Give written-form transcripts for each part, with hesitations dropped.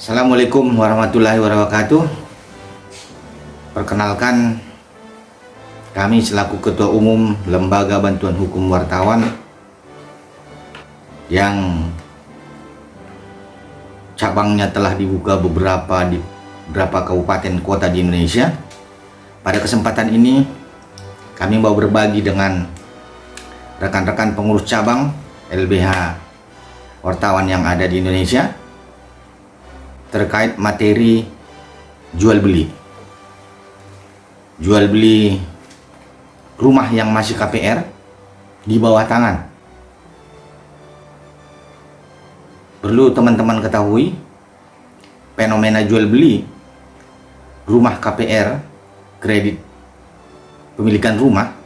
Assalamualaikum warahmatullahi wabarakatuh. Perkenalkan, kami selaku Ketua Umum Lembaga Bantuan Hukum Wartawan yang cabangnya telah dibuka di beberapa kabupaten kota di Indonesia. Pada kesempatan ini kami mau berbagi dengan rekan-rekan pengurus cabang LBH wartawan yang ada di Indonesia terkait materi jual beli rumah yang masih KPR di bawah tangan. Perlu teman-teman ketahui, fenomena jual beli rumah KPR, kredit pemilikan rumah,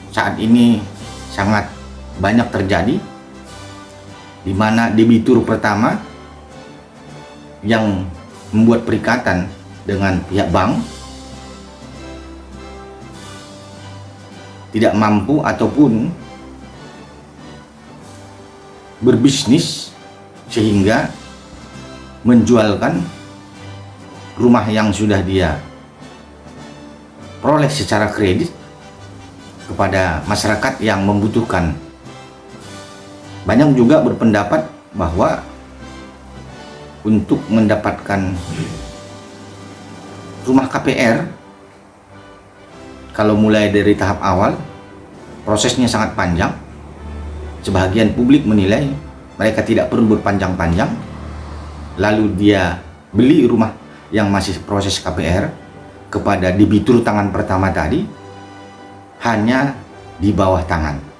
saat ini sangat banyak terjadi, di mana debitur pertama yang membuat perikatan dengan pihak bank tidak mampu ataupun berbisnis sehingga menjualkan rumah yang sudah dia peroleh secara kredit kepada masyarakat yang membutuhkan. Banyak juga berpendapat bahwa untuk mendapatkan rumah KPR, kalau mulai dari tahap awal, prosesnya sangat panjang. Sebagian publik menilai mereka tidak perlu berpanjang-panjang, lalu dia beli rumah yang masih proses KPR kepada debitur tangan pertama tadi hanya di bawah tangan.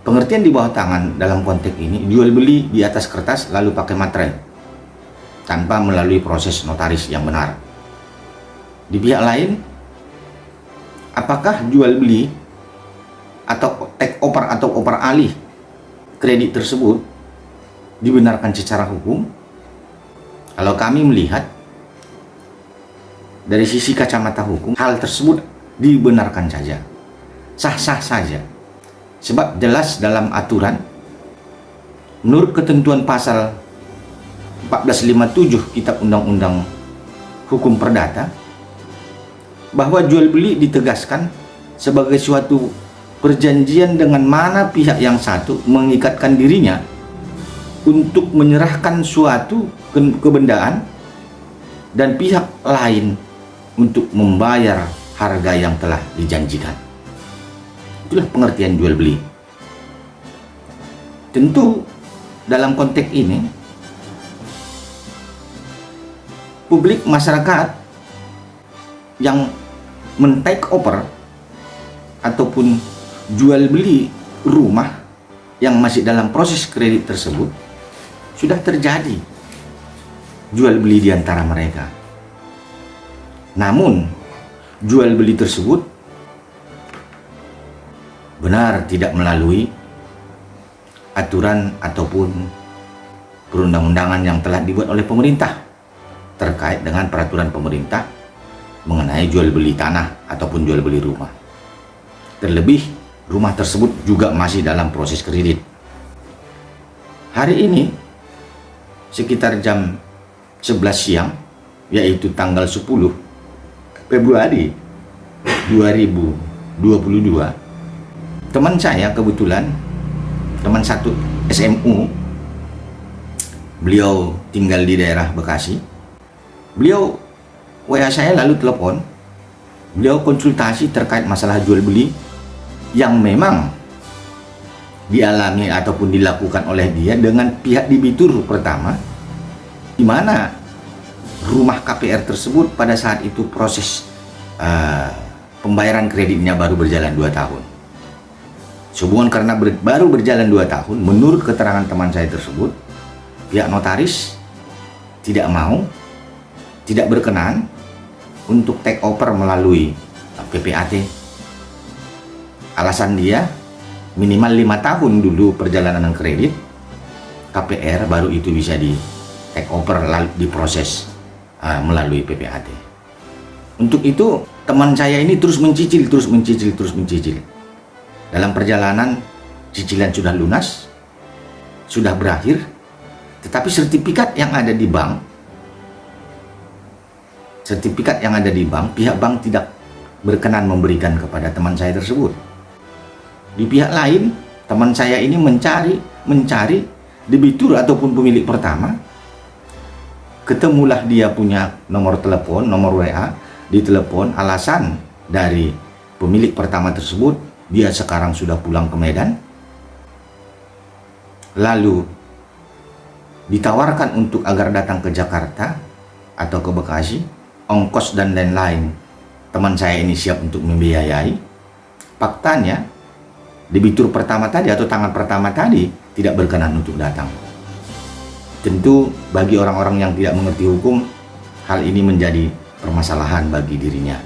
Pengertian di bawah tangan dalam konteks ini, jual beli di atas kertas lalu pakai materai tanpa melalui proses notaris yang benar. Di pihak lain, apakah jual beli atau take over atau oper alih kredit tersebut dibenarkan secara hukum? Kalau kami melihat dari sisi kacamata hukum, hal tersebut dibenarkan saja, sah-sah saja. Sebab jelas dalam aturan menurut ketentuan pasal 1457 Kitab Undang-Undang Hukum Perdata bahwa jual beli ditegaskan sebagai suatu perjanjian dengan mana pihak yang satu mengikatkan dirinya untuk menyerahkan suatu kebendaan dan pihak lain untuk membayar harga yang telah dijanjikan. Itulah pengertian jual beli. Tentu dalam konteks ini publik masyarakat yang men-take over ataupun jual beli rumah yang masih dalam proses kredit tersebut, sudah terjadi jual beli di antara mereka. Namun jual beli tersebut benar tidak melalui aturan ataupun perundang-undangan yang telah dibuat oleh pemerintah terkait dengan peraturan pemerintah mengenai jual beli tanah ataupun jual beli rumah. Terlebih rumah tersebut juga masih dalam proses kredit. Hari ini sekitar jam 11 siang, yaitu tanggal 10 Februari 2022, teman saya kebetulan, teman satu SMU, beliau tinggal di daerah Bekasi. Beliau WA saya lalu telepon, beliau konsultasi terkait masalah jual beli yang memang dialami ataupun dilakukan oleh dia dengan pihak debitur pertama, di mana rumah KPR tersebut pada saat itu proses pembayaran kreditnya baru berjalan 2 tahun. Sehubungan karena baru berjalan 2 tahun, menurut keterangan teman saya tersebut, pihak notaris tidak berkenan untuk take over melalui PPAT. Alasan dia, minimal 5 tahun dulu perjalanan kredit KPR, baru itu bisa di take over lalu diproses melalui PPAT. Untuk itu teman saya ini terus mencicil. Dalam perjalanan cicilan sudah lunas, sudah berakhir, Tetapi sertifikat yang ada di bank, pihak bank tidak berkenan memberikan kepada teman saya tersebut. Di pihak lain, teman saya ini mencari debitur ataupun pemilik pertama. Ketemulah dia punya nomor telepon, nomor WA, ditelepon. Alasan dari pemilik pertama tersebut, dia sekarang sudah pulang ke Medan. Lalu ditawarkan untuk agar datang ke Jakarta atau ke Bekasi, ongkos dan lain-lain. Teman saya ini siap untuk membiayai. Faktanya, debitur pertama tadi atau tangan pertama tadi tidak berkenan untuk datang. Tentu bagi orang-orang yang tidak mengerti hukum, hal ini menjadi permasalahan bagi dirinya.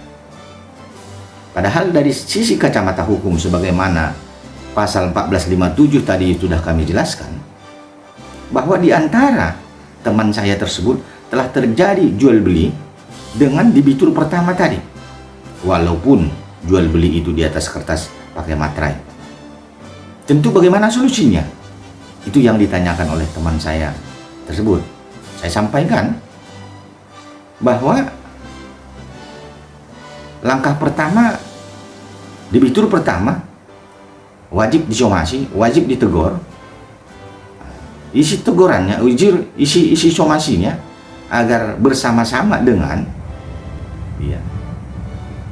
Padahal dari sisi kacamata hukum, sebagaimana pasal 1457 tadi sudah kami jelaskan, bahwa di antara teman saya tersebut telah terjadi jual beli dengan debitur pertama tadi, walaupun jual beli itu di atas kertas pakai materai. Tentu bagaimana solusinya? Itu yang ditanyakan oleh teman saya tersebut. Saya sampaikan bahwa langkah pertama, debitur pertama wajib disomasi, wajib ditegur. Isi tegurannya, isi somasinya agar bersama-sama dengan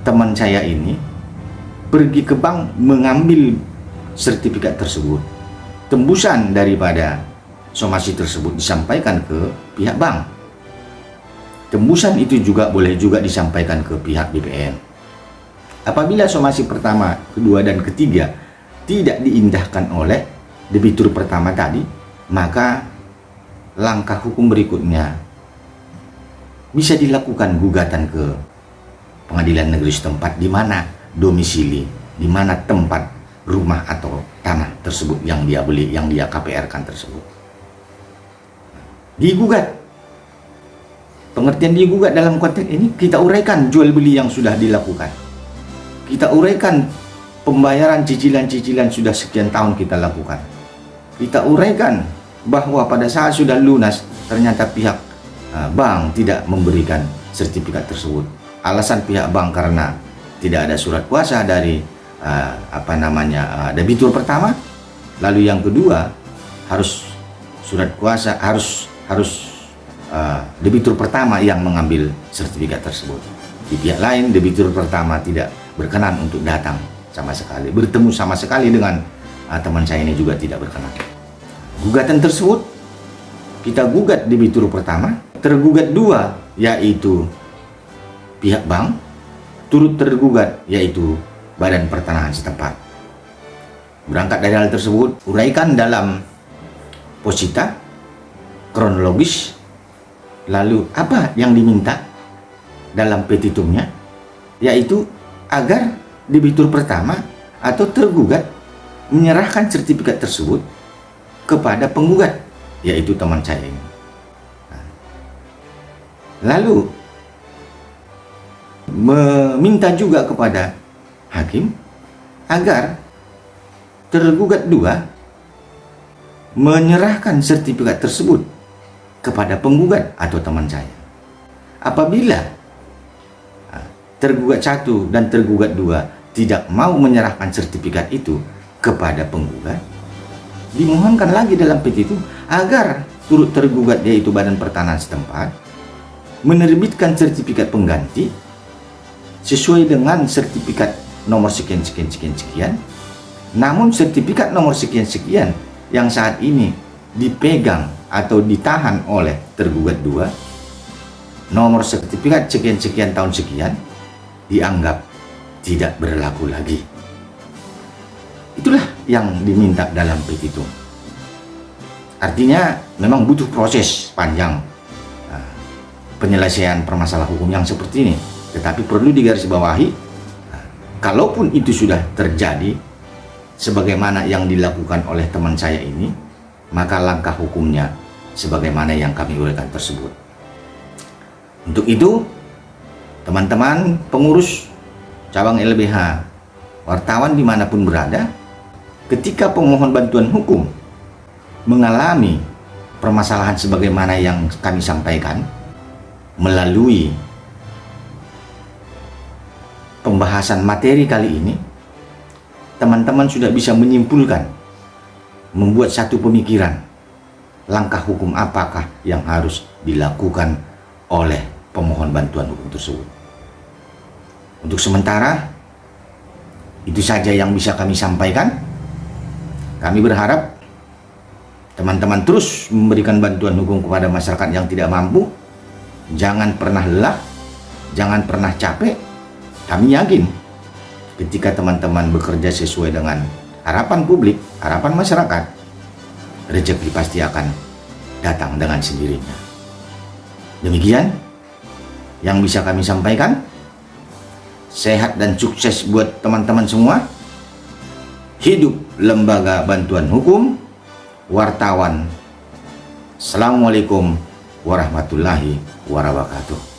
teman saya ini pergi ke bank mengambil sertifikat tersebut. Tembusan daripada somasi tersebut disampaikan ke pihak bank. Tembusan itu juga boleh juga disampaikan ke pihak BPN. Apabila somasi pertama, kedua, dan ketiga tidak diindahkan oleh debitur pertama tadi, maka langkah hukum berikutnya bisa dilakukan gugatan ke pengadilan negeri setempat di mana domisili, di mana tempat rumah atau tanah tersebut yang dia beli, yang dia KPR-kan tersebut. Digugat. Pengertian digugat dalam konteks ini, kita uraikan jual beli yang sudah dilakukan. Kita uraikan pembayaran cicilan-cicilan sudah sekian tahun kita lakukan. Kita uraikan bahwa pada saat sudah lunas ternyata pihak bank tidak memberikan sertifikat tersebut. Alasan pihak bank karena tidak ada surat kuasa dari debitur pertama. Lalu yang kedua, harus surat kuasa, harus debitur pertama yang mengambil sertifikat tersebut. Di pihak lain, debitur pertama tidak berkenan untuk datang sama sekali, bertemu sama sekali dengan teman saya ini juga tidak berkenan. Gugatan tersebut kita gugat debitur pertama, tergugat dua yaitu pihak bank, turut tergugat yaitu Badan Pertanahan setempat. Berangkat dari hal tersebut, uraikan dalam posita kronologis, lalu apa yang diminta dalam petitumnya, yaitu agar debitur pertama atau tergugat menyerahkan sertifikat tersebut kepada penggugat, yaitu teman saya ini. Lalu meminta juga kepada hakim agar tergugat dua menyerahkan sertifikat tersebut kepada penggugat atau teman saya. Apabila tergugat satu dan tergugat dua tidak mau menyerahkan sertifikat itu kepada penggugat, dimohonkan lagi dalam petitum agar turut tergugat yaitu Badan Pertanahan setempat menerbitkan sertifikat pengganti sesuai dengan sertifikat nomor sekian. Namun sertifikat nomor sekian yang saat ini dipegang atau ditahan oleh tergugat dua, nomor sertifikat sekian tahun sekian dianggap tidak berlaku lagi. Itulah yang diminta dalam petitum. Artinya memang butuh proses panjang penyelesaian permasalahan hukum yang seperti ini. Tetapi perlu digarisbawahi, kalaupun itu sudah terjadi sebagaimana yang dilakukan oleh teman saya ini, maka langkah hukumnya sebagaimana yang kami uraikan tersebut. Untuk itu, teman-teman pengurus cabang LBH, wartawan dimanapun berada, ketika pemohon bantuan hukum mengalami permasalahan sebagaimana yang kami sampaikan melalui pembahasan materi kali ini, teman-teman sudah bisa menyimpulkan, membuat satu pemikiran, langkah hukum apakah yang harus dilakukan oleh pemohon bantuan hukum tersebut. Untuk sementara, itu saja yang bisa kami sampaikan. Kami berharap teman-teman terus memberikan bantuan hukum kepada masyarakat yang tidak mampu. Jangan pernah lelah, jangan pernah capek. Kami yakin ketika teman-teman bekerja sesuai dengan harapan publik, harapan masyarakat, rezeki pasti akan datang dengan sendirinya. Demikian yang bisa kami sampaikan. Sehat dan sukses buat teman-teman semua. Hidup Lembaga Bantuan Hukum, wartawan. Assalamualaikum warahmatullahi wabarakatuh.